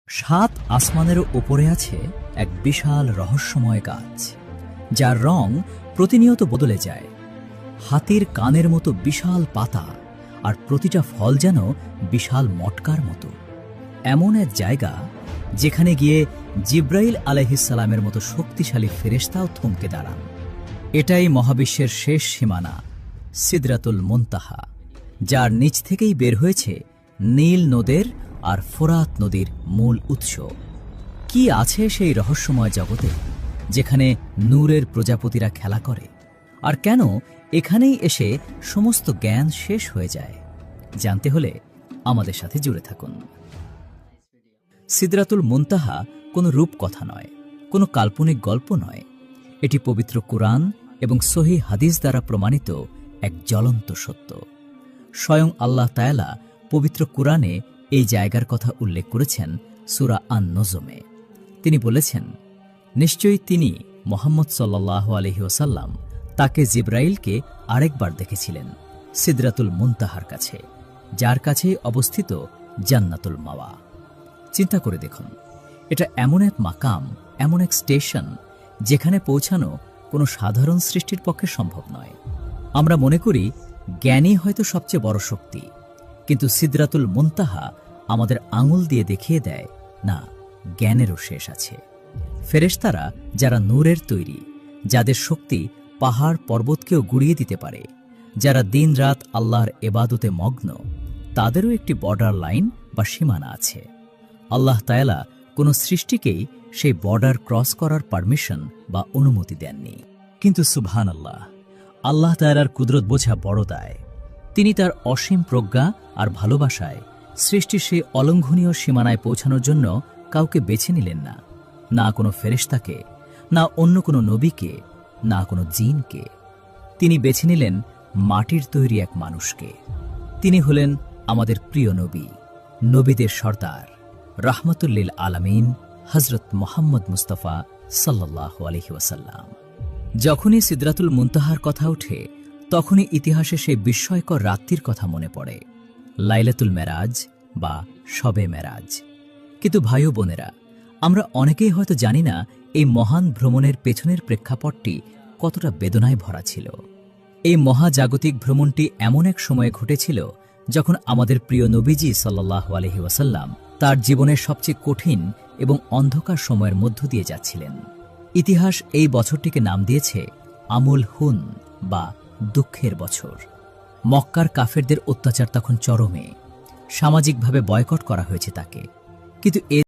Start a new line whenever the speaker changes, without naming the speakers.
সাত আসমানেরও উপরে আছে এক বিশাল রহস্যময় গাছ, যার রং প্রতিনিয়ত বদলে যায়। হাতির কানের মতো বিশাল পাতা, আর প্রতিটা ফল যেন বিশাল মটকার মতো। এমন এক জায়গা যেখানে গিয়ে জিব্রাইল আলাইহিসসালামের মতো শক্তিশালী ফেরেশতাও থমকে দাঁড়ান। এটাই মহাবিশ্বের শেষ সীমানা, সিদরাতুল মুনতাহা, যার নিচ থেকেই বের হয়েছে নীল নদের আর ফোরাত নদীর মূল উৎস। কি আছে সেই রহস্যময় জগতে, যেখানে নূরের প্রজাপতিরা খেলা করে? আর কেন এখানেই এসে সমস্ত জ্ঞান শেষ হয়ে যায়? জানতে হলে আমাদের সাথে জুড়ে থাকুন। সিদরাতুল মুনতাহা কোনো রূপকথা নয়, কোনো কাল্পনিক গল্প নয়। এটি পবিত্র কুরআন এবং সহিহ হাদিস দ্বারা প্রমাণিত এক জ্বলন্ত সত্য। স্বয়ং আল্লাহ তাআলা পবিত্র কুরআনে এই জায়গার কথা উল্লেখ করেছেন সূরা আন-নজমে। তিনি বলেছেন, নিশ্চয়ই তিনি মুহাম্মদ সাল্লাল্লাহু আলাইহি ওয়াসাল্লাম তাকে জিব্রাইলকে আরেকবার দেখেছিলেন সিদরাতুল মুনতাহার কাছে, যার কাছেই অবস্থিত জান্নাতুল মাওয়া। চিন্তা করে দেখুন, এটা এমন এক মাকাম, এমন এক স্টেশন, যেখানে পৌঁছানো কোনো সাধারণ সৃষ্টির পক্ষে সম্ভব নয়। আমরা মনে করি জ্ঞানই হয়তো সবচেয়ে বড় শক্তি, কিন্তু সিদরাতুল মুনতাহা আমাদের আঙুল দিয়ে দেখিয়ে দেয়, না, জ্ঞানেরও শেষ আছে। ফেরেশতারা যারা নূরের তৈরি, যাদের শক্তি পাহাড় পর্বতকেও গুড়িয়ে দিতে পারে, যারা দিন-রাত আল্লাহর ইবাদতে মগ্ন, তাদেরও একটি বর্ডার লাইন বা সীমানা আছে। আল্লাহ তাআলা কোনো সৃষ্টিকেই সেই বর্ডার ক্রস করার পারমিশন বা অনুমতি দেননি। কিন্তু সুবহানাল্লাহ, আল্লাহ তাআলার কুদরত বোঝা বড় দায়। তিনি তার অসীম প্রজ্ঞা আর ভালোবাসায় সৃষ্টির সেই অলঙ্ঘনীয় সীমানায় পৌঁছানোর জন্য কাউকে বেছে নিলেন না, না কোনো ফেরেশতাকে, না অন্য কোনো নবীকে, না কোনো জিনকে। তিনি বেছে নিলেন মাটির তৈরি এক মানুষকে। তিনি হলেন আমাদের প্রিয় নবী, নবীদের সর্দার, রাহমাতুল লিল আলামিন, হযরত মুহাম্মদ মুস্তাফা সাল্লাল্লাহু আলাইহি ওয়াসাল্লাম। যখনই সিদরাতুল মুনতাহার কথা ওঠে, তখনই ইতিহাসে সেই বিস্ময়কর রাত্রির কথা মনে পড়ে, লাইলাতুল মেরাজ বা শবে মেরাজ। কিন্তু ভাই ও বোনেরা, আমরা অনেকেই হয়তো জানি না এই মহান ভ্রমণের পেছনের প্রেক্ষাপটটি কতটা বেদনায় ভরা ছিল। এই মহাজাগতিক ভ্রমণটি এমন এক সময়ে ঘটেছিল যখন আমাদের প্রিয় নবীজি সাল্লাল্লাহু আলাইহি ওয়াসাল্লাম তার জীবনের সবচেয়ে কঠিন এবং অন্ধকার সময়ের মধ্য দিয়ে যাচ্ছিলেন। ইতিহাস এই বছরটিকে নাম দিয়েছে আমুল হুন বা দুঃখের বছর। মক্কার কাফেরদের অত্যাচার তখন চরমে, সামাজিকভাবে বয়কট করা হয়েছে তাকে। কিন্তু